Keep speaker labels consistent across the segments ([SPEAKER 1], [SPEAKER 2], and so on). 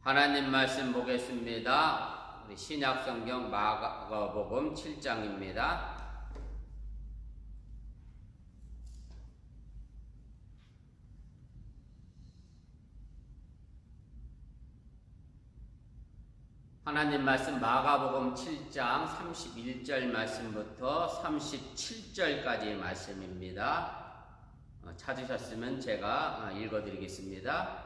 [SPEAKER 1] 하나님 말씀 보겠습니다. 우리 신약성경 마가복음 7장입니다. 하나님 말씀 마가복음 7장 31절 말씀부터 37절까지의 말씀입니다. 찾으셨으면 제가 읽어드리겠습니다.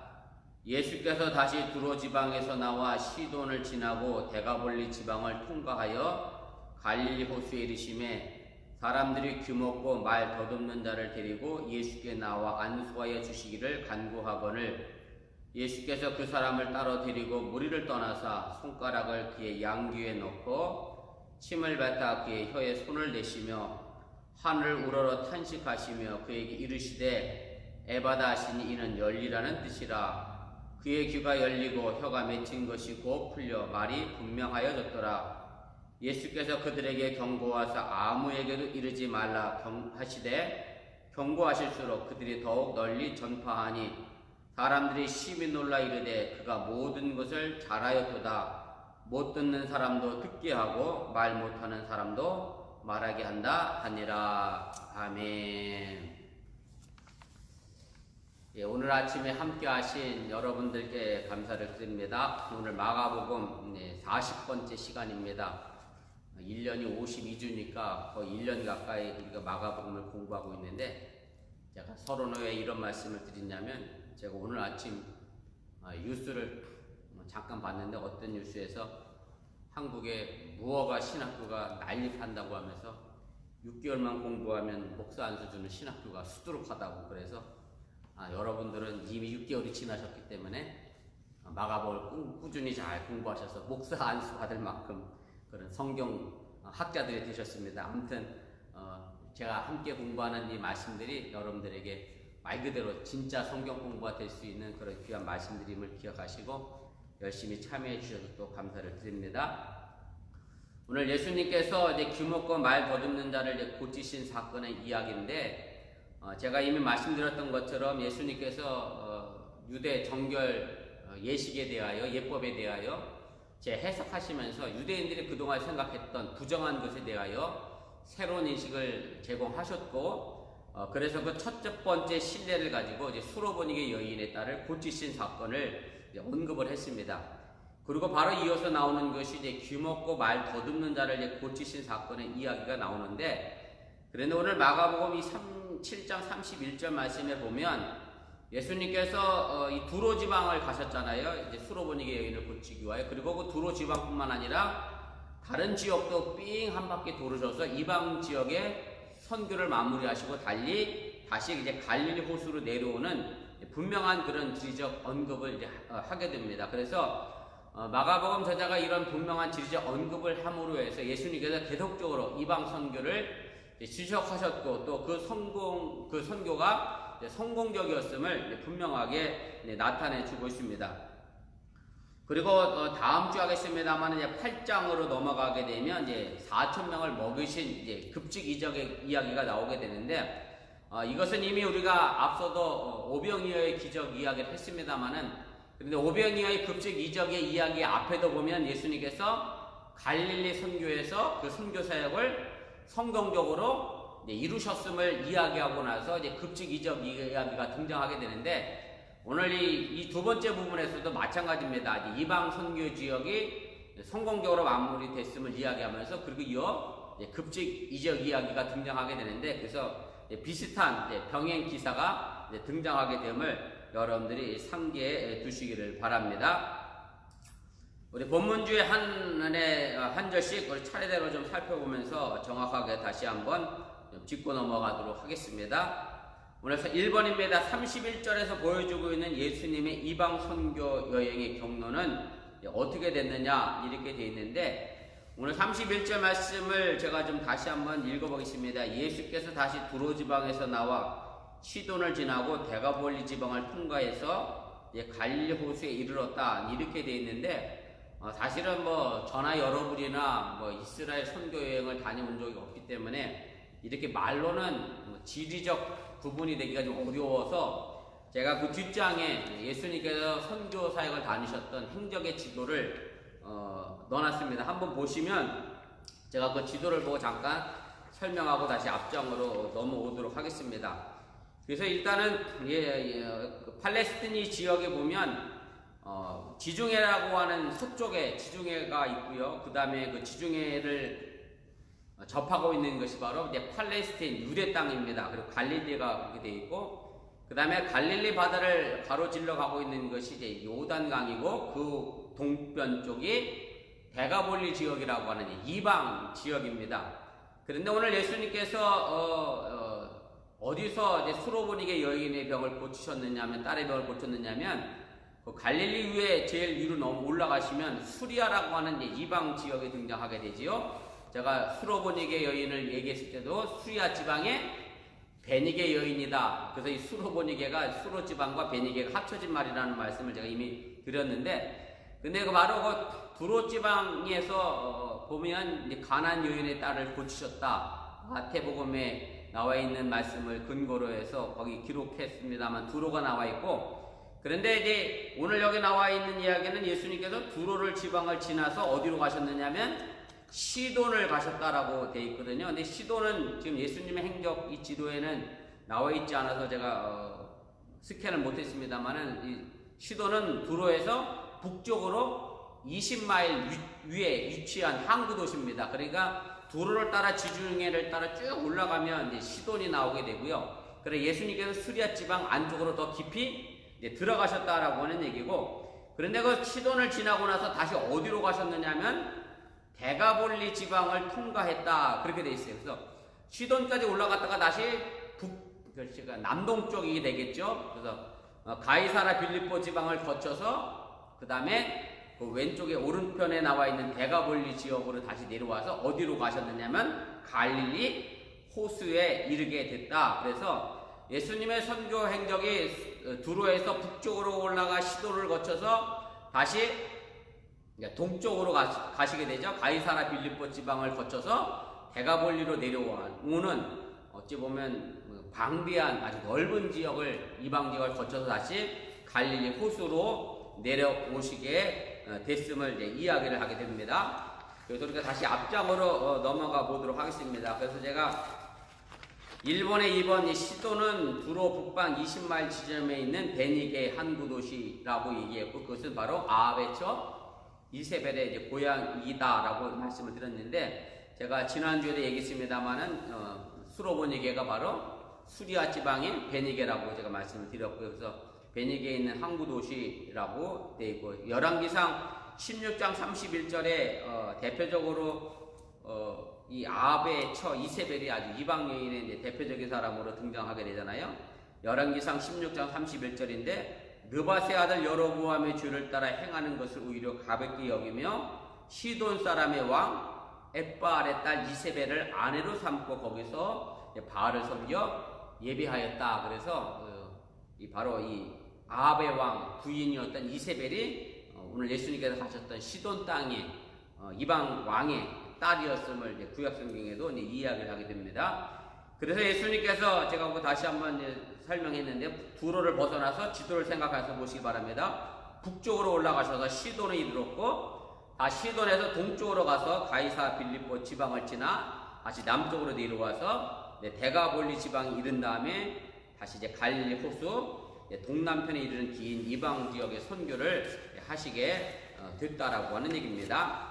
[SPEAKER 1] 예수께서 다시 두로 지방에서 나와 시돈을 지나고 데가볼리 지방을 통과하여 갈릴리 호수에 이르시매 사람들이 귀먹고 말 더듬는 자를 데리고 예수께 나와 안수하여 주시기를 간구하거늘 예수께서 그 사람을 따로 데리고 무리를 떠나사 손가락을 그의 양귀에 넣고 침을 뱉어 그의 혀에 손을 내시며 하늘을 우러러 탄식하시며 그에게 이르시되 에바다 하시니 이는 열리라는 뜻이라. 그의 귀가 열리고 혀가 맺힌 것이 곧 풀려 말이 분명하여졌더라. 예수께서 그들에게 경고하사 아무에게도 이르지 말라 하시되 경고하실수록 그들이 더욱 널리 전파하니 사람들이 심히 놀라 이르되 그가 모든 것을 잘하였도다. 못 듣는 사람도 듣게 하고 말 못하는 사람도 말하게 한다 하니라. 아멘. 오늘 아침에 함께 하신 여러분들께 감사를 드립니다. 오늘 마가복음 40번째 시간입니다. 1년이 52주니까 거의 1년 가까이 우리가 마가복음을 공부하고 있는데, 제가 서로는 왜 이런 말씀을 드리냐면, 제가 오늘 아침 뉴스를 잠깐 봤는데 어떤 뉴스에서 한국의 무허가 신학교가 난립한다고 하면서 6개월만 공부하면 목사 안수 주는 신학교가 수두룩하다고, 그래서 여러분들은 이미 6개월이 지나셨기 때문에 마가복음을 꾸준히 잘 공부하셔서 목사 안수 받을 만큼 그런 성경 학자들이 되셨습니다. 아무튼 제가 함께 공부하는 이 말씀들이 여러분들에게 말 그대로 진짜 성경 공부가 될 수 있는 그런 귀한 말씀드림을 기억하시고 열심히 참여해 주셔서 또 감사를 드립니다. 오늘 예수님께서 이제 귀먹고 말 더듬는 자를 고치신 사건의 이야기인데, 제가 이미 말씀드렸던 것처럼 예수님께서 유대 정결 예식에 대하여, 예법에 대하여 해석하시면서 유대인들이 그동안 생각했던 부정한 것에 대하여 새로운 인식을 제공하셨고, 그래서 그 첫째 번째 신뢰를 가지고 이제 수로보니게 여인의 딸을 고치신 사건을 언급을 했습니다. 그리고 바로 이어서 나오는 것이 이제 귀먹고 말 더듬는 자를 이제 고치신 사건의 이야기가 나오는데, 그런데 오늘 마가복음 7장 31절 말씀에 보면 예수님께서 이 두로 지방을 가셨잖아요. 이제 수로보니게 여인을 고치기 위하여. 그리고 그 두로 지방뿐만 아니라 다른 지역도 삥 한 바퀴 돌으셔서 이방 지역에 선교를 마무리하시고 다시 이제 갈릴리 호수로 내려오는 분명한 그런 지리적 언급을 이제 하게 됩니다. 그래서 마가복음 저자가 이런 분명한 지리적 언급을 함으로 해서 예수님께서 계속적으로 이방 선교를 지적하셨고, 또 그 선교가 성공적이었음을 분명하게 나타내 주고 있습니다. 그리고 다음 주 하겠습니다만 이제 8장으로 넘어가게 되면 이제 4,000명을 먹이신 이제 급직 이적의 이야기가 나오게 되는데, 이것은 이미 우리가 앞서도 오병이어의 기적 이야기를 했습니다만은, 그런데 오병이어의 급직 이적의 이야기 앞에도 보면 예수님께서 갈릴리 선교에서 그 선교 사역을 성경적으로 이루셨음을 이야기하고 나서 이제 급직 이적 이야기가 등장하게 되는데, 오늘 이 두 번째 부분에서도 마찬가지입니다. 이방 선교 지역이 성공적으로 마무리됐음을 이야기하면서 그리고 이어 급직 이적 이야기가 등장하게 되는데, 그래서 비슷한 병행 기사가 등장하게 됨을 여러분들이 상기해 두시기를 바랍니다. 우리 본문주에 한 절씩 우리 차례대로 좀 살펴보면서 정확하게 다시 한번 짚고 넘어가도록 하겠습니다. 오늘 1번입니다. 31절에서 보여주고 있는 예수님의 이방 선교 여행의 경로는 어떻게 됐느냐 이렇게 되어 있는데, 오늘 31절 말씀을 제가 좀 다시 한번 읽어보겠습니다. 예수께서 다시 두로 지방에서 나와 시돈을 지나고 데가볼리 지방을 통과해서 갈릴리 호수에 이르렀다 이렇게 되어 있는데, 사실은 저나 여러분이나 이스라엘 선교 여행을 다녀온 적이 없기 때문에 이렇게 말로는 지리적 구분이 되기가 좀 어려워서 제가 그 뒷장에 예수님께서 선교 사역을 다니셨던 행적의 지도를 넣어놨습니다. 한번 보시면 제가 그 지도를 보고 잠깐 설명하고 다시 앞장으로 넘어오도록 하겠습니다. 그래서 일단은 그 팔레스티니 지역에 보면 지중해라고 하는 서쪽에 지중해가 있고요. 그 다음에 그 지중해를 접하고 있는 것이 바로 이제 팔레스틴 유대 땅입니다. 그리고 갈릴리가 그렇게 되어 있고, 그 다음에 갈릴리 바다를 가로질러 가고 있는 것이 이제 요단강이고, 그 동편 쪽이 데가볼리 지역이라고 하는 이방 지역입니다. 그런데 오늘 예수님께서 어디서 이제 수로보니게 여인의 병을 고치셨느냐 하면, 딸의 병을 고쳤느냐면, 그 갈릴리 위에 제일 위로 올라가시면 수리아라고 하는 이방 지역에 등장하게 되지요. 제가 수로보니게 여인을 얘기했을 때도 수리아 지방의 베니게 여인이다. 그래서 이 수로보니게가 수로 지방과 베니게가 합쳐진 말이라는 말씀을 제가 이미 드렸는데, 근데 그 바로 그 두로 지방에서 보면 가나안 여인의 딸을 고치셨다. 마태복음에 나와 있는 말씀을 근거로 해서 거기 기록했습니다만 두로가 나와 있고, 그런데 이제 오늘 여기 나와 있는 이야기는 예수님께서 두로를 지방을 지나서 어디로 가셨느냐면 시돈을 가셨다라고 되어 있거든요. 근데 시돈은 지금 예수님의 행적 이 지도에는 나와 있지 않아서 제가 스캔을 못했습니다만은 이 시돈은 두로에서 북쪽으로 20마일 위에 위치한 항구 도시입니다. 그러니까 두로를 따라 지중해를 따라 쭉 올라가면 이제 시돈이 나오게 되고요. 그래서 예수님께서 수리아 지방 안쪽으로 더 깊이 이제 들어가셨다라고 하는 얘기고, 그런데 그 시돈을 지나고 나서 다시 어디로 가셨느냐면 데가볼리 지방을 통과했다, 그렇게 돼 있어요. 그래서 시돈까지 올라갔다가 다시 남동쪽이 되겠죠. 그래서 가이사라 빌립보 지방을 거쳐서 그 다음에 그 왼쪽에 오른편에 나와 있는 데가볼리 지역으로 다시 내려와서 어디로 가셨느냐면 갈릴리 호수에 이르게 됐다. 그래서 예수님의 선교 행적이 두로에서 북쪽으로 올라가 시도를 거쳐서 다시 동쪽으로 가시게 되죠. 가이사라 빌립보 지방을 거쳐서 데가볼리로 내려오는 어찌 보면 방비한 아주 넓은 지역을, 이방 지역을 거쳐서 다시 갈릴리 호수로 내려오시게 됐음을 이제 이야기를 하게 됩니다. 그래서 우리가 다시 앞장으로 넘어가 보도록 하겠습니다. 그래서 제가 1번에 2번 시도는 두로 북방 20마일 지점에 있는 베니게 항구 도시라고 얘기했고, 그것은 바로 아베처 이세벨의 이제 고향이다라고 말씀을 드렸는데, 제가 지난주에도 얘기했습니다만은 수로보니게가 바로 수리아 지방의 베니게라고 제가 말씀을 드렸고요. 그래서 베니게에 있는 항구 도시라고 되어 있고, 열왕기상 16장 31절에 대표적으로 이 아베 처 이세벨이 아주 이방 여인의 이제 대표적인 사람으로 등장하게 되잖아요. 열왕기상 16장 31절인데, 느바세 아들 여로보암의 죄를 따라 행하는 것을 오히려 가볍게 여기며 시돈 사람의 왕 엣바알의 딸 이세벨을 아내로 삼고 거기서 바알을 섬겨 예배하였다. 그래서 바로 이 아합의 왕 부인이었던 이세벨이 오늘 예수님께서 하셨던 시돈 땅의 이방 왕의 딸이었음을 구약성경에도 이야기를 하게 됩니다. 그래서 예수님께서 제가 그거 다시 한번 설명했는데, 두로를 벗어나서 지도를 생각해서 보시기 바랍니다. 북쪽으로 올라가셔서 시돈에 이르렀고, 시돈에서 동쪽으로 가서 가이사 빌립보 지방을 지나 다시 남쪽으로 내려와서 데가볼리 지방에 이른 다음에 다시 이제 갈릴리 호수 동남편에 이르는 긴 이방 지역의 선교를 하시게 됐다라고 하는 얘기입니다.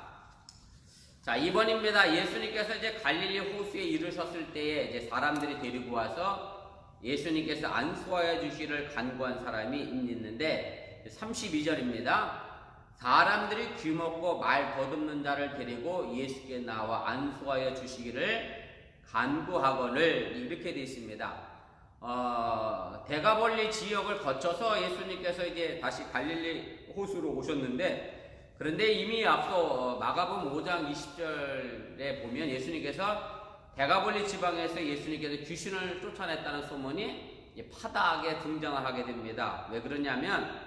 [SPEAKER 1] 자, 2번입니다. 예수님께서 이제 갈릴리 호수에 이르셨을 때에 이제 사람들이 데리고 와서 예수님께서 안수하여 주시기를 간구한 사람이 있는데, 32절입니다. 사람들이 귀먹고 말 더듬는 자를 데리고 예수께 나와 안수하여 주시기를 간구하거늘, 이렇게 되어 있습니다. 데가볼리 지역을 거쳐서 예수님께서 이제 다시 갈릴리 호수로 오셨는데, 그런데 이미 앞서 마가복음 5장 20절에 보면 예수님께서 데가볼리 지방에서 예수님께서 귀신을 쫓아냈다는 소문이 파다하게 등장을 하게 됩니다. 왜 그러냐면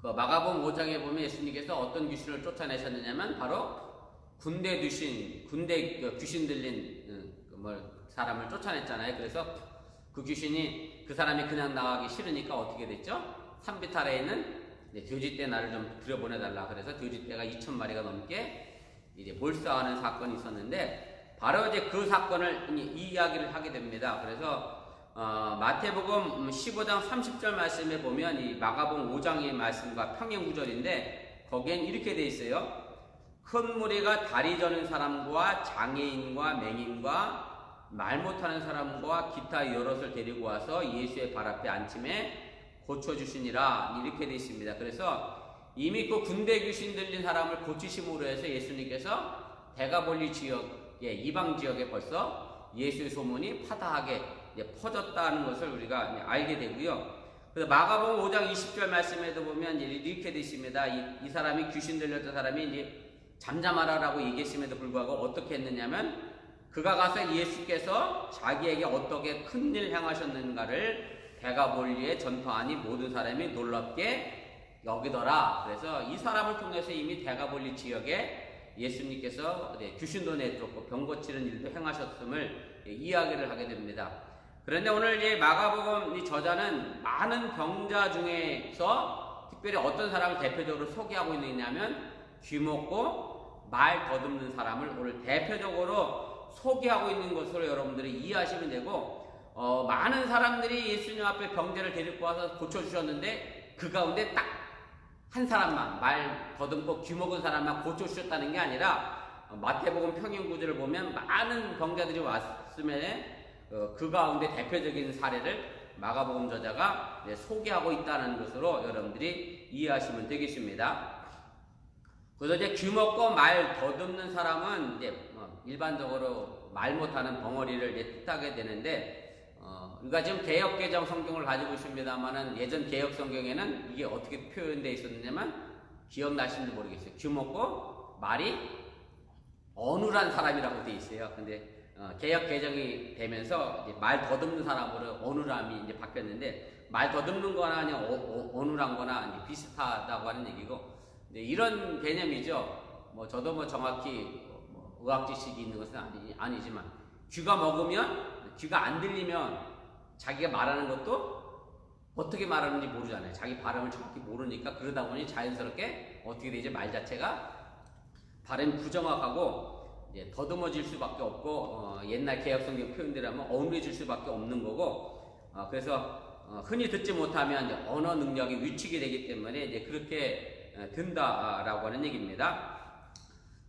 [SPEAKER 1] 그 마가복음 5장에 보면 예수님께서 어떤 귀신을 쫓아내셨느냐면 바로 군대 귀신 들린 사람을 쫓아냈잖아요. 그래서 그 귀신이 그 사람이 그냥 나가기 싫으니까 어떻게 됐죠? 산비탈에 있는 돼지떼 나를 좀 들여보내달라. 그래서 돼지떼가 2,000마리가 넘게 이제 몰사하는 사건이 있었는데, 바로 이제 그 사건을 이 이야기를 하게 됩니다. 그래서 마태복음 15장 30절 말씀에 보면 이 마가복음 5장의 말씀과 평행 구절인데, 거기엔 이렇게 돼 있어요. 큰 무리가 다리 저는 사람과 장애인과 맹인과 말 못하는 사람과 기타 여럿을 데리고 와서 예수의 발 앞에 앉힘에 고쳐주시니라, 이렇게 되어 있습니다. 그래서 이미 그 군대 귀신 들린 사람을 고치심으로 해서 예수님께서 대가볼리 지역에, 이방 지역에 벌써 예수의 소문이 파다하게 퍼졌다는 것을 우리가 알게 되고요. 그래서 마가복음 5장 20절 말씀에도 보면 이렇게 되어 있습니다. 이 사람이 귀신 들렸던 사람이 이제 잠잠하라라고 얘기했음에도 불구하고 어떻게 했느냐면, 그가 가서 예수께서 자기에게 어떻게 큰일 행하셨는가를 대가볼리에 전파하니 모든 사람이 놀랍게 여기더라. 그래서 이 사람을 통해서 이미 대가볼리 지역에 예수님께서 귀신도 내쫓고 병 고치는 일도 행하셨음을 이야기를 하게 됩니다. 그런데 오늘 이 마가복음 이 저자는 많은 병자 중에서 특별히 어떤 사람을 대표적으로 소개하고 있느냐면, 귀먹고 말 더듬는 사람을 오늘 대표적으로 소개하고 있는 것으로 여러분들이 이해하시면 되고, 많은 사람들이 예수님 앞에 병자를 데리고 와서 고쳐주셨는데 그 가운데 딱 한 사람만, 말 더듬고 귀먹은 사람만 고쳐주셨다는 게 아니라, 마태복음 평행 구절을 보면 많은 병자들이 왔음에 그 가운데 대표적인 사례를 마가복음 저자가 소개하고 있다는 것으로 여러분들이 이해하시면 되겠습니다. 그래서 이제 귀먹고 말 더듬는 사람은 이제 일반적으로 말 못하는 벙어리를 이제 뜻하게 되는데, 우리가 지금 개역개정 성경을 가지고 있습니다만은 예전 개역 성경에는 이게 어떻게 표현되어 있었느냐면, 기억나시는지 모르겠어요. 귀먹고 말이 어눌한 사람이라고 되어 있어요. 근데 개역 개정이 되면서 이제 말 더듬는 사람으로 어눌함이 이제 바뀌었는데, 말 더듬는 거나 아니면 어눌한 거나 이제 비슷하다고 하는 얘기고, 이제 이런 개념이죠. 저도 정확히 의학 지식이 있는 것은 아니지만, 귀가 먹으면, 귀가 안 들리면 자기가 말하는 것도 어떻게 말하는지 모르잖아요. 자기 발음을 정확히 모르니까, 그러다 보니 자연스럽게 어떻게 되지? 말 자체가 발음이 부정확하고 이제 더듬어질 수밖에 없고, 옛날 개혁성경 표현대로 하면 어눌해질 수밖에 없는 거고, 그래서 흔히 듣지 못하면 이제 언어 능력이 위축이 되기 때문에 이제 그렇게 된다라고 하는 얘기입니다.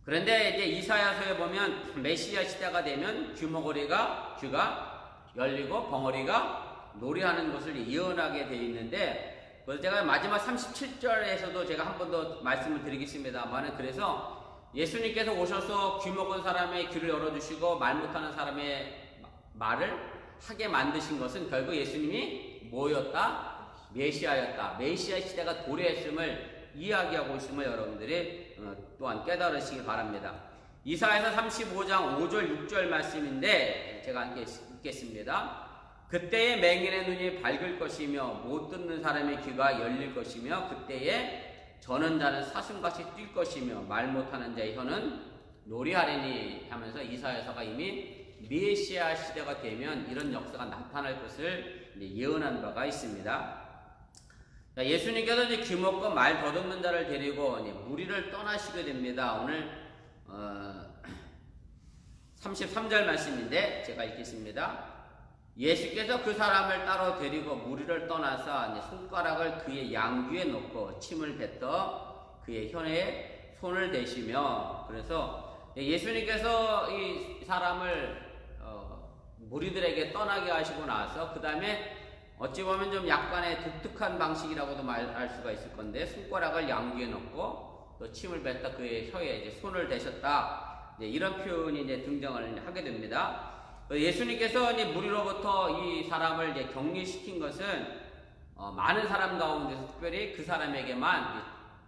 [SPEAKER 1] 그런데 이제 이사야서에 보면 메시아 시대가 되면 귀가 열리고 벙어리가 노래하는 것을 예언하게 되어 있는데, 그래서 제가 마지막 37절에서도 제가 한 번 더 말씀을 드리겠습니다만, 그래서 예수님께서 오셔서 귀먹은 사람의 귀를 열어주시고 말 못하는 사람의 말을 하게 만드신 것은 결국 예수님이 뭐였다? 메시아였다. 메시아 시대가 도래했음을 이야기하고 있음을 여러분들이 또한 깨달으시기 바랍니다. 이사야서 35장 5절 6절 말씀인데 제가 함께 읽겠습니다. 그때에 맹인의 눈이 밝을 것이며 못 듣는 사람의 귀가 열릴 것이며 그때에 저는 자는 사슴같이 뛸 것이며 말 못하는 자의 혀는 노래하리니 하면서 이사야서가 이미 메시아 시대가 되면 이런 역사가 나타날 것을 예언한 바가 있습니다. 예수님께서 이제 귀먹고 말 더듬는 자를 데리고 무리를 떠나시게 됩니다. 오늘 33절 말씀인데 제가 읽겠습니다. 예수께서 그 사람을 따로 데리고 무리를 떠나서 손가락을 그의 양귀에 놓고 침을 뱉어 그의 혀에 손을 대시며, 그래서 예수님께서 이 사람을 무리들에게 떠나게 하시고 나서 그 다음에 어찌 보면 좀 약간의 독특한 방식이라고도 말할 수가 있을 건데, 손가락을 양귀에 넣고 또 침을 뱉다 그의 혀에 이제 손을 대셨다, 이런 표현이 이제 등장을 하게 됩니다. 예수님께서 이제 무리로부터 이 사람을 이제 격리시킨 것은 많은 사람 가운데서 특별히 그 사람에게만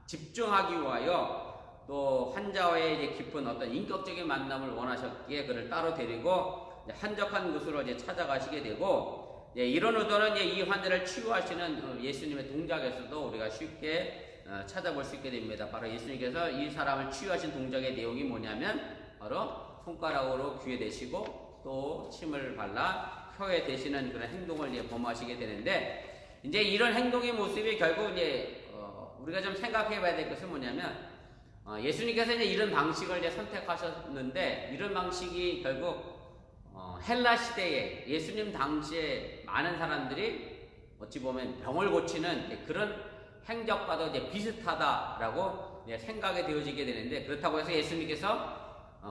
[SPEAKER 1] 집중하기 위하여, 또 환자와의 이제 깊은 어떤 인격적인 만남을 원하셨기에 그를 따로 데리고 한적한 곳으로 이제 찾아가시게 되고, 이런 의도는 이 환자를 치유하시는 예수님의 동작에서도 우리가 쉽게 찾아볼 수 있게 됩니다. 바로 예수님께서 이 사람을 치유하신 동작의 내용이 뭐냐면 바로 손가락으로 귀에 대시고 또 침을 발라 혀에 대시는 그런 행동을 이제 범하시게 되는데, 이제 이런 행동의 모습이 결국 이제 우리가 좀 생각해 봐야 될 것은 뭐냐면, 예수님께서 이제 이런 방식을 이제 선택하셨는데, 이런 방식이 결국 헬라 시대에 예수님 당시에 많은 사람들이 어찌 보면 병을 고치는 그런 행적과도 이제 비슷하다라고 생각이 되어지게 되는데, 그렇다고 해서 예수님께서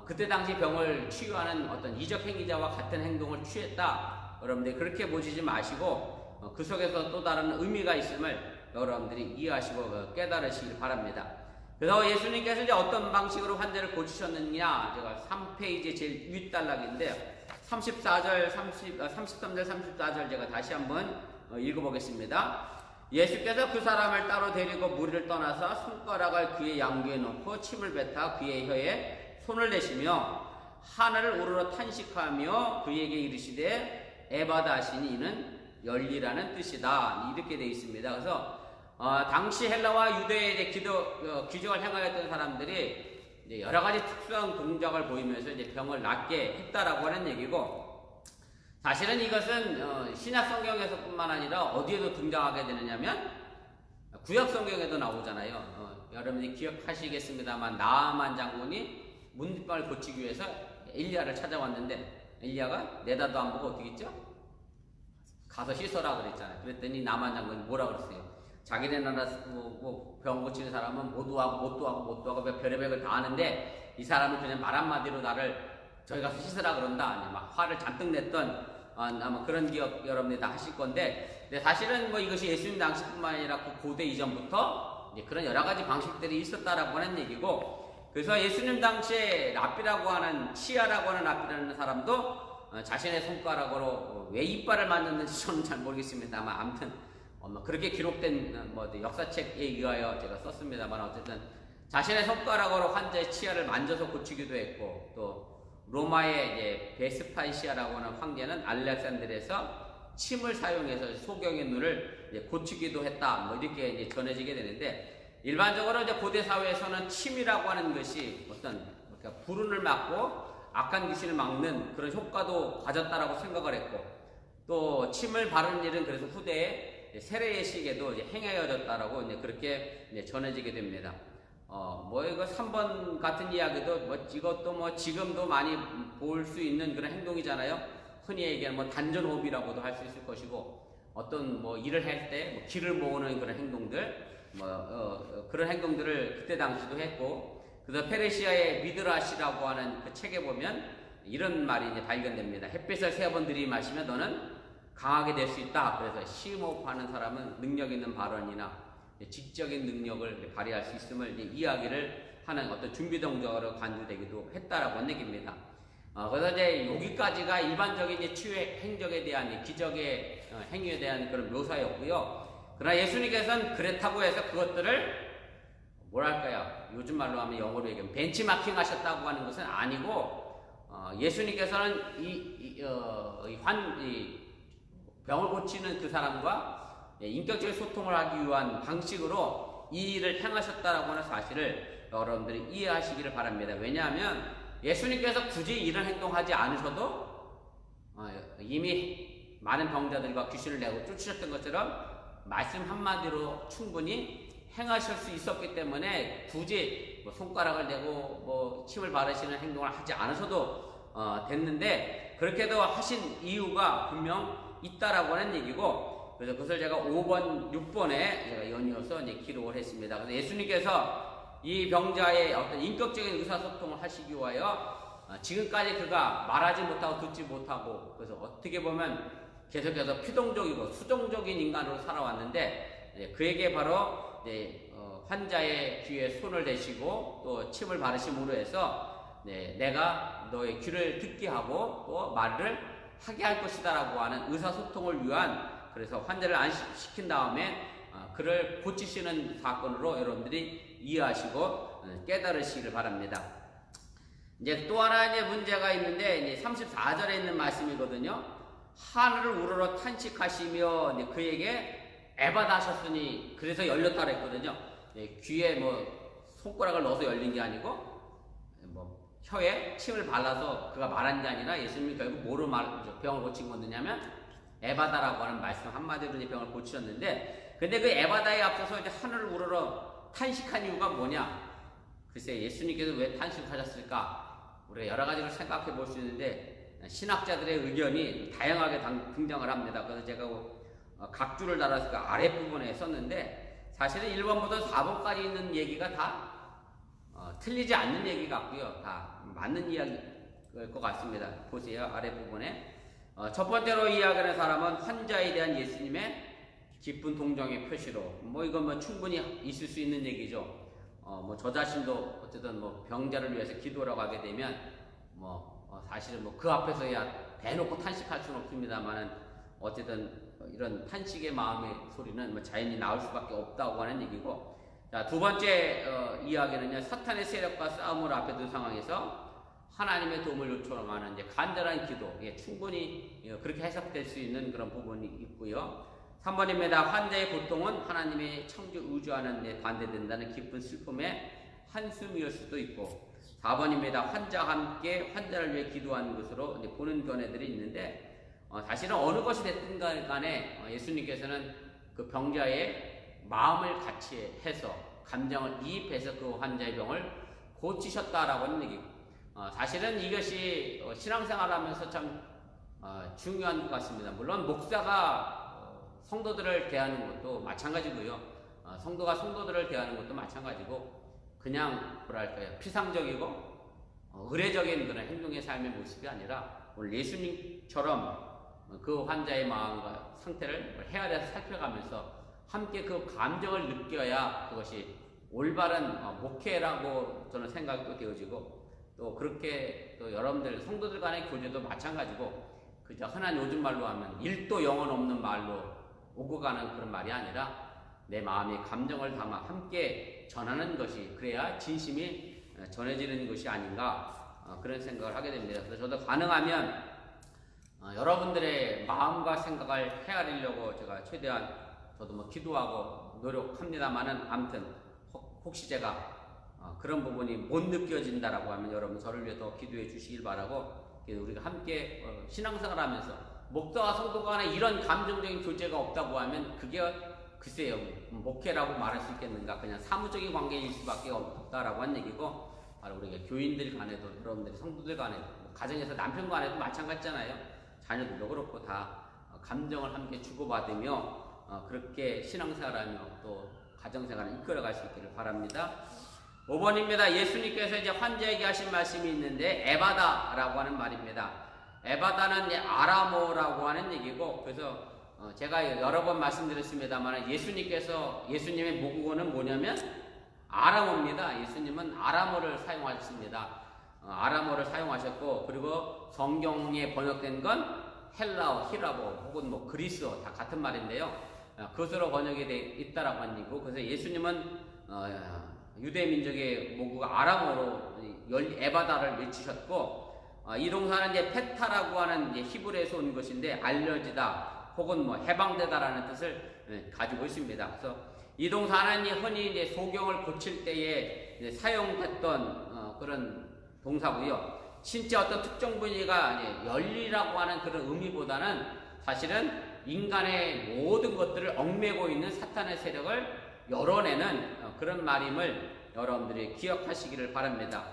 [SPEAKER 1] 그때 당시 병을 치유하는 어떤 이적 행위자와 같은 행동을 취했다, 여러분들이 그렇게 보시지 마시고 그 속에서 또 다른 의미가 있음을 여러분들이 이해하시고 깨달으시길 바랍니다. 그래서 예수님께서 이제 어떤 방식으로 환자를 고치셨느냐, 제가 3페이지 제일 윗단락인데 33절 34절 제가 다시 한번 읽어보겠습니다. 예수께서 그 사람을 따로 데리고 무리를 떠나서 손가락을 그의 양귀에 놓고 침을 뱉어 그의 혀에 손을 대시며 하늘을 우러러 탄식하며 그에게 이르시되 에바다 하시니 이는 열리라는 뜻이다, 이렇게 되어 있습니다. 그래서 당시 헬라와 유대의 기적을 행하였던 사람들이 이제 여러 가지 특수한 동작을 보이면서 이제 병을 낫게 했다라고 하는 얘기고, 사실은 이것은 신약 성경에서뿐만 아니라 어디에도 등장하게 되느냐면 구약 성경에도 나오잖아요. 여러분이 기억하시겠습니다만 나아만 장군이 문둥병을 고치기 위해서 엘리야를 찾아왔는데 엘리야가 내다도 안 보고 어떻게 했죠? 가서 씻어라 그랬잖아요. 그랬더니 나아만 장군이 뭐라 그랬어요? 자기네 나라 병 고치는 사람은 모두 하고 별의별 걸 다 하는데 이 사람은 그냥 말 한마디로 나를 저기 가서 씻으라 그런다, 막 화를 잔뜩 냈던 아마 그런 기억 여러분들이 다 하실 건데, 사실은 뭐 이것이 예수님 당시뿐만 아니라 그 고대 이전부터 이제 그런 여러 가지 방식들이 있었다라고 하는 얘기고, 그래서 예수님 당시에 랍비라고 하는, 치아라고 하는 랍비라는 사람도 자신의 손가락으로 왜 이빨을 만졌는지 저는 잘 모르겠습니다만, 아무튼 그렇게 기록된 역사책에 의하여 제가 썼습니다만, 어쨌든 자신의 손가락으로 환자의 치아를 만져서 고치기도 했고, 또 로마의 이제 베스파시아라고 하는 황제는 알렉산드리아에서 침을 사용해서 소경의 눈을 고치기도 했다, 이렇게 이제 전해지게 되는데, 일반적으로 이제 고대 사회에서는 침이라고 하는 것이 어떤 불운을 막고 악한 귀신을 막는 그런 효과도 가졌다라고 생각을 했고, 또 침을 바르는 일은 그래서 후대에 세례예식에도 이제 행해졌다라고 이제 그렇게 이제 전해지게 됩니다. 이거 3번 같은 이야기도 이것도 지금도 많이 볼 수 있는 그런 행동이잖아요. 흔히 얘기하는 단전호흡이라고도 할 수 있을 것이고, 어떤 일을 할 때 기를 모으는 그런 행동들, 그런 행동들을 그때 당시도 했고, 그래서 페르시아의 미드라시라고 하는 그 책에 보면 이런 말이 이제 발견됩니다. 햇빛을 3번 들이마시면 너는 강하게 될 수 있다. 그래서 심호흡하는 사람은 능력 있는 발언이나 지적인 능력을 발휘할 수 있음을 이제 이야기를 하는 어떤 준비 동작으로 간주되기도 했다라고 하는 얘기입니다. 그래서 이제 여기까지가 일반적인 이제 치유 행적에 대한 기적의 행위에 대한 그런 묘사였고요. 그러나 예수님께서는 그렇다고 해서 그것들을 뭐랄까요? 요즘 말로 하면 영어로 얘기하면 벤치마킹 하셨다고 하는 것은 아니고, 예수님께서는 이 병을 고치는 그 사람과 인격적인 소통을 하기 위한 방식으로 이 일을 행하셨다라고 하는 사실을 여러분들이 이해하시기를 바랍니다. 왜냐하면 예수님께서 굳이 이런 행동하지 않으셔도 이미 많은 병자들과 귀신을 내고 쫓으셨던 것처럼 말씀 한마디로 충분히 행하실 수 있었기 때문에 굳이 손가락을 대고 침을 바르시는 행동을 하지 않으셔도 됐는데, 그렇게도 하신 이유가 분명 있다라고 하는 얘기고, 그래서 그것을 제가 5번, 6번에 제가 연이어서 이제 기록을 했습니다. 그래서 예수님께서 이 병자의 어떤 인격적인 의사소통을 하시기 위하여 지금까지 그가 말하지 못하고 듣지 못하고, 그래서 어떻게 보면 계속해서 피동적이고 수동적인 인간으로 살아왔는데, 그에게 바로 환자의 귀에 손을 대시고 또 침을 바르심으로 해서 내가 너의 귀를 듣게 하고 또 말을 하게 할 것이다라고 하는 의사소통을 위한, 그래서 환자를 안식시킨 다음에 그를 고치시는 사건으로 여러분들이 이해하시고 깨달으시기를 바랍니다. 이제 또 하나 이제 문제가 있는데, 이제 34절에 있는 말씀이거든요. 하늘을 우러러 탄식하시며 그에게 에바다 하셨으니 그래서 열렸다 그랬거든요. 귀에 손가락을 넣어서 열린 게 아니고 혀에 침을 발라서 그가 말한 게 아니라 예수님이 결국 뭐로 병을 고친 거냐면 에바다라고 하는 말씀 한마디로 이제 병을 고치셨는데, 근데 그 에바다에 앞서서 이제 하늘을 우러러 탄식한 이유가 뭐냐? 글쎄, 예수님께서 왜 탄식하셨을까? 우리가 여러 가지를 생각해 볼 수 있는데 신학자들의 의견이 다양하게 등장을 합니다. 그래서 제가 각 줄을 달아서 그 아랫부분에 썼는데, 사실은 1번부터 4번까지 있는 얘기가 다 틀리지 않는 얘기 같고요. 다 맞는 이야기일 것 같습니다. 보세요. 아랫부분에. 첫 번째로 이야기하는 사람은 환자에 대한 예수님의 깊은 동정의 표시로, 이건 뭐 충분히 있을 수 있는 얘기죠. 저 자신도 어쨌든 병자를 위해서 기도라고 하게 되면 사실은 그 앞에서야 대놓고 탄식할 수는 없습니다만은 어쨌든 이런 탄식의 마음의 소리는 자연히 나올 수밖에 없다고 하는 얘기고, 자, 두 번째 이야기는요, 사탄의 세력과 싸움을 앞에 둔 상황에서 하나님의 도움을 요청하는 이제 간절한 기도, 충분히 그렇게 해석될 수 있는 그런 부분이 있고요. 3번입니다. 환자의 고통은 하나님의 창조 의주하는 데 반대된다는 깊은 슬픔의 한숨일 수도 있고, 4번입니다. 환자와 함께 환자를 위해 기도하는 것으로 이제 보는 견해들이 있는데, 사실은 어느 것이 됐든 간에 예수님께서는 그 병자의 마음을 같이 해서 감정을 이입해서 그 환자의 병을 고치셨다라고 하는 얘기고, 사실은 이것이 신앙생활하면서 참 중요한 것 같습니다. 물론 목사가 성도들을 대하는 것도 마찬가지고요. 성도가 성도들을 대하는 것도 마찬가지고, 그냥 뭐랄까요, 피상적이고 의례적인 그런 행동의 삶의 모습이 아니라 오늘 예수님처럼 그 환자의 마음과 상태를 헤아려서 살펴가면서 함께 그 감정을 느껴야 그것이 올바른 목회라고 저는 생각이 또 되어지고, 또 그렇게 또 여러분들 성도들 간의 교제도 마찬가지고, 그저 흔한 요즘 말로 하면 일도 영혼 없는 말로 오고 가는 그런 말이 아니라 내 마음의 감정을 담아 함께 전하는 것이, 그래야 진심이 전해지는 것이 아닌가, 그런 생각을 하게 됩니다. 그래서 저도 가능하면 여러분들의 마음과 생각을 헤아리려고 제가 최대한 저도 기도하고 노력합니다만은, 아무튼 혹시 제가 그런 부분이 못 느껴진다라고 하면 여러분 저를 위해 더 기도해 주시길 바라고, 우리가 함께 신앙생활 하면서 목사와 성도 간에 이런 감정적인 교제가 없다고 하면 그게 글쎄요, 목회라고 말할 수 있겠는가, 그냥 사무적인 관계일 수밖에 없다라고 하는 얘기고, 바로 우리가 교인들 간에도, 여러분들이 성도들 간에도, 가정에서 남편 간에도 마찬가지잖아요. 자녀들도 그렇고 다 감정을 함께 주고받으며 그렇게 신앙생활하며 또 가정생활을 이끌어갈 수 있기를 바랍니다. 5번입니다. 예수님께서 이제 환자에게 하신 말씀이 있는데, 에바다라고 하는 말입니다. 에바다는 아람어라고 하는 얘기고, 그래서 제가 여러 번 말씀드렸습니다만 예수님의 모국어는 뭐냐면 아람어입니다. 예수님은 아람어를 사용하셨습니다. 아람어를 사용하셨고, 그리고 성경에 번역된 건 헬라어, 히라보 혹은 그리스어 다 같은 말인데요. 그것으로 번역이 되어 있다라고 하는 얘기고, 그래서 예수님은 유대 민족의 모국어 아람어로 에바다를 외치셨고, 이 동사는 이제 페타라고 하는 이제 히브리에서 온 것인데 알려지다 혹은 해방되다라는 뜻을 가지고 있습니다. 그래서 이 동사는 흔히 이제 소경을 고칠 때에 이제 사용됐던 그런 동사고요. 진짜 어떤 특정 부위가 열리라고 하는 그런 의미보다는 사실은 인간의 모든 것들을 얽매고 있는 사탄의 세력을 열어내는 그런 말임을 여러분들이 기억하시기를 바랍니다.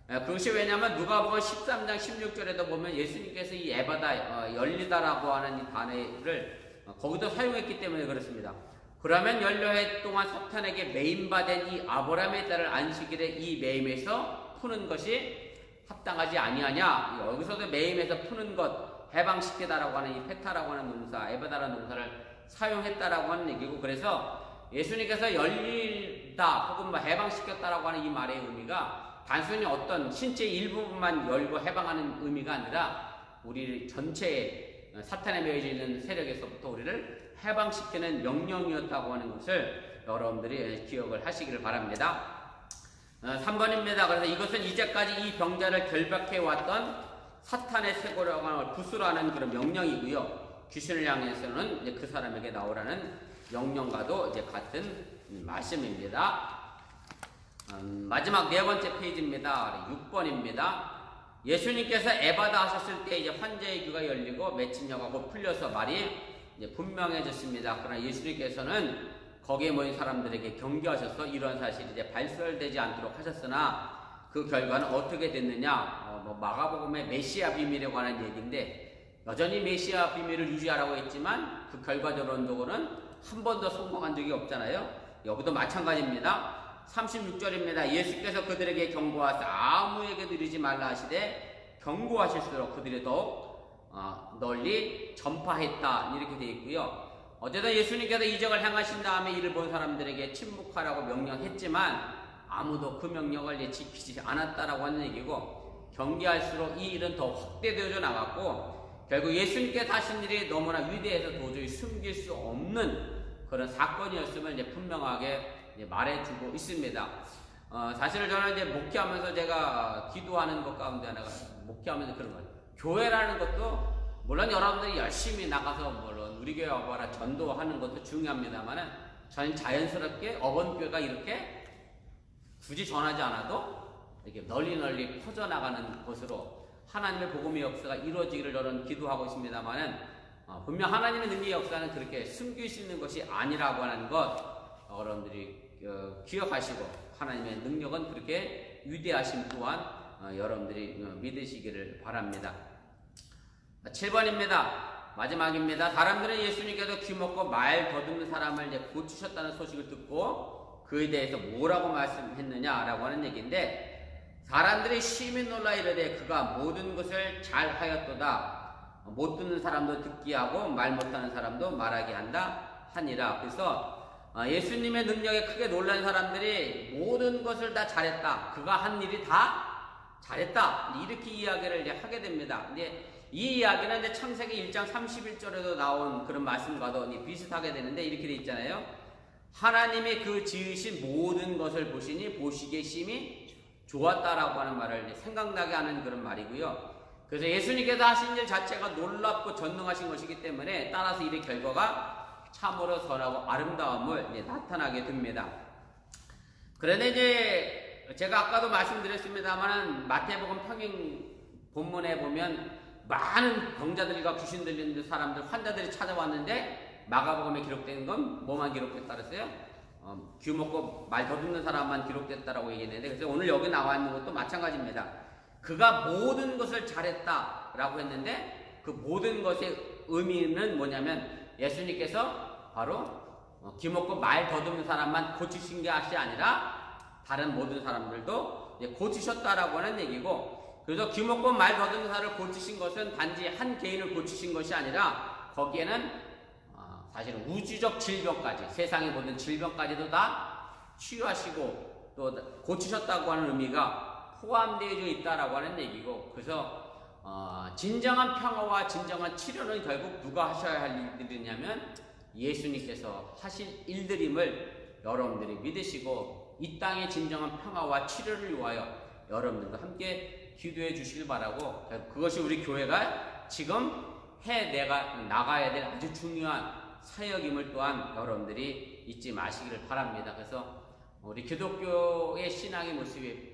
[SPEAKER 1] 그것이 왜냐하면 누가복음 13장 16절에도 보면 예수님께서 이 에바다, 열리다라고 하는 이 단어를 거기도 사용했기 때문에 그렇습니다. 그러면 연료해 동안 사탄에게 매임받은 이 아브라함의 딸을 안식일에 이 매임에서 푸는 것이 합당하지 아니하냐. 여기서도 매임에서 푸는 것, 해방시키다라고 하는 이 페타라고 하는 동사, 에바다라는 동사를 사용했다라고 하는 얘기고, 그래서 예수님께서 열리다 혹은 해방시켰다라고 하는 이 말의 의미가 단순히 어떤 신체 일부분만 열고 해방하는 의미가 아니라 우리 전체의 사탄에 매여져 있는 세력에서부터 우리를 해방시키는 명령이었다고 하는 것을 여러분들이 기억을 하시기를 바랍니다. 3번입니다. 그래서 이것은 이제까지 이 병자를 결박해왔던 사탄의 쇠고라고 하는 걸 부수라는 그런 명령이고요. 귀신을 향해서는 그 사람에게 나오라는 명령과도 같은 말씀입니다. 마지막 네 번째 페이지입니다. 6번입니다. 예수님께서 에바다 하셨을 때 이제 환자의 귀가 열리고 맺힌 여가 곧 풀려서 말이 이제 분명해졌습니다. 그러나 예수님께서는 거기에 모인 사람들에게 경계하셔서 이런 사실이 이제 발설되지 않도록 하셨으나 그 결과는 어떻게 됐느냐? 마가복음의 메시아 비밀에 관한 얘기인데 여전히 메시아 비밀을 유지하라고 했지만 그 결과적으로는 한 번도 성공한 적이 없잖아요. 여기도 마찬가지입니다. 36절입니다. 예수께서 그들에게 경고하사 아무에게도 이르지 말라 하시되 경고하실수록 그들이 더욱 널리 전파했다 이렇게 되어 있고요. 어쨌든 예수님께서 이적을 행하신 다음에 이를 본 사람들에게 침묵하라고 명령했지만 아무도 그 명령을 지키지 않았다라고 하는 얘기고 경계할수록 이 일은 더 확대되어져 나갔고 결국 예수님께서 하신 일이 너무나 위대해서 도저히 숨길 수 없는 그런 사건이었음을 이제 분명하게 말해주고 있습니다. 사실 저는 이제 목회하면서 제가 기도하는 것 가운데 하나가 목회하면서 그런 거예요. 교회라는 것도 물론 여러분들이 열심히 나가서 물론 우리 교회 와봐라 전도하는 것도 중요합니다만은 저는 자연스럽게 어번교회가 이렇게 굳이 전하지 않아도 이렇게 널리 퍼져나가는 것으로 하나님의 복음의 역사가 이루어지기를 저는 기도하고 있습니다만은 분명 하나님의 능력의 역사는 그렇게 숨길 수 있는 것이 아니라고 하는 것 여러분들이 기억하시고 하나님의 능력은 그렇게 위대하심 또한 여러분들이 믿으시기를 바랍니다. 7번입니다. 마지막입니다. 사람들은 예수님께서 귀먹고 말 더듬는 사람을 이제 고치셨다는 소식을 듣고 그에 대해서 뭐라고 말씀했느냐라고 하는 얘기인데 사람들이 심히 놀라 이르되 그가 모든 것을 잘 하였도다. 못 듣는 사람도 듣게 하고 말 못하는 사람도 말하게 한다 하니라. 그래서 예수님의 능력에 크게 놀란 사람들이 모든 것을 다 잘했다. 그가 한 일이 다 잘했다. 이렇게 이야기를 이제 하게 됩니다. 근데 이 이야기는 이제 창세기 1장 31절에도 나온 그런 말씀과도 비슷하게 되는데 이렇게 돼 있잖아요. 하나님이 그 지으신 모든 것을 보시니 보시기에 심히 좋았다라고 하는 말을 생각나게 하는 그런 말이고요. 그래서 예수님께서 하신 일 자체가 놀랍고 전능하신 것이기 때문에 따라서 일의 결과가 참으로 선하고 아름다움을 나타나게 됩니다. 그런데 이제 제가 아까도 말씀드렸습니다만 마태복음 평행 본문에 보면 많은 병자들과 귀신 들리는 사람들, 환자들이 찾아왔는데 마가복음에 기록된 건 뭐만 기록됐다 그랬어요? 귀 먹고 말 더듬는 사람만 기록됐다라고 얘기했는데 그래서 오늘 여기 나와 있는 것도 마찬가지입니다. 그가 모든 것을 잘했다라고 했는데 그 모든 것의 의미는 뭐냐면 예수님께서 바로 귀 먹고 말 더듬는 사람만 고치신 것이 아니라 다른 모든 사람들도 고치셨다라고 하는 얘기고 그래서 귀 먹고 말 더듬는 사람을 고치신 것은 단지 한 개인을 고치신 것이 아니라 거기에는 사실은 우주적 질병까지 세상의 모든 질병까지도 다 치유하시고 또 고치셨다고 하는 의미가 포함되어 있다라고 하는 얘기고 그래서 진정한 평화와 진정한 치료는 결국 누가 하셔야 할 일들이냐면 예수님께서 하실 일들임을 여러분들이 믿으시고 이 땅의 진정한 평화와 치료를 위하여 여러분들과 함께 기도해 주시길 바라고 그것이 우리 교회가 지금 나가야 될 아주 중요한 사역임을 또한 여러분들이 잊지 마시기를 바랍니다. 그래서 우리 기독교의 신앙의 모습이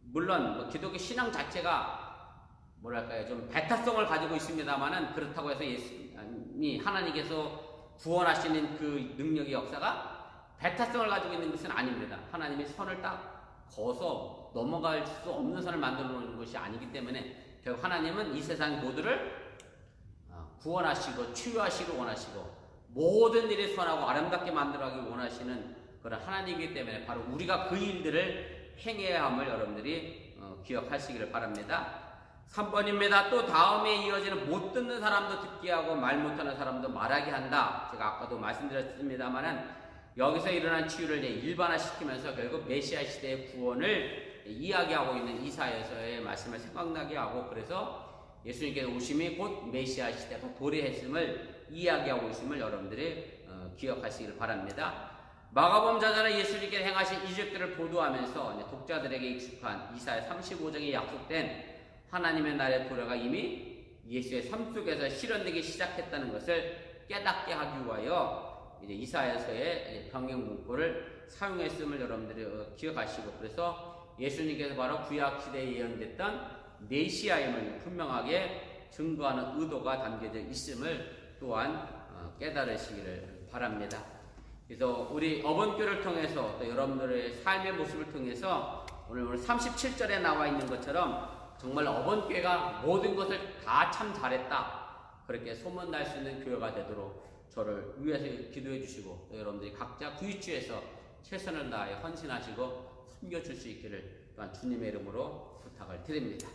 [SPEAKER 1] 물론 기독교 신앙 자체가 뭐랄까요 좀 배타성을 가지고 있습니다만은 그렇다고 해서 예수님이 하나님께서 구원하시는 그 능력의 역사가 배타성을 가지고 있는 것은 아닙니다. 하나님의 선을 딱 거서 넘어갈 수 없는 선을 만들어 놓는 것이 아니기 때문에 결국 하나님은 이 세상 모두를 구원하시고 치유하시기를 원하시고 모든 일이 선하고 아름답게 만들어가기 원하시는 그런 하나님이기 때문에 바로 우리가 그 일들을 행해야 함을 여러분들이 기억하시기를 바랍니다. 3번입니다. 또 다음에 이어지는 못 듣는 사람도 듣게 하고 말 못하는 사람도 말하게 한다. 제가 아까도 말씀드렸습니다만은 여기서 일어난 치유를 일반화시키면서 결국 메시아 시대의 구원을 이야기하고 있는 이사야서의 말씀을 생각나게 하고 그래서 예수님께서 오심이 곧 메시아 시대가 도래했음을 이야기하고 있음을 여러분들이 기억하시기를 바랍니다. 마가복음 저자는 예수님께서 행하신 이적들을 보도하면서 독자들에게 익숙한 이사야 35장에 약속된 하나님의 나라의 도래가 이미 예수의 삶 속에서 실현되기 시작했다는 것을 깨닫게 하기 위하여 이제 이사야서의 병행 문구를 사용했음을 여러분들이 기억하시고, 그래서 예수님께서 바로 구약 시대에 예언됐던 메시아임을 분명하게 증거하는 의도가 담겨져 있음을 또한 깨달으시기를 바랍니다. 그래서 우리 어번교를 통해서 또 여러분들의 삶의 모습을 통해서 오늘 37절에 나와 있는 것처럼 정말 어번교회가 모든 것을 다 참 잘했다, 그렇게 소문날 수 있는 교회가 되도록 저를 위해서 기도해 주시고, 또 여러분들이 각자 구위치에서 최선을 다해 헌신하시고 섬겨줄 수 있기를 또한 주님의 이름으로 부탁을 드립니다.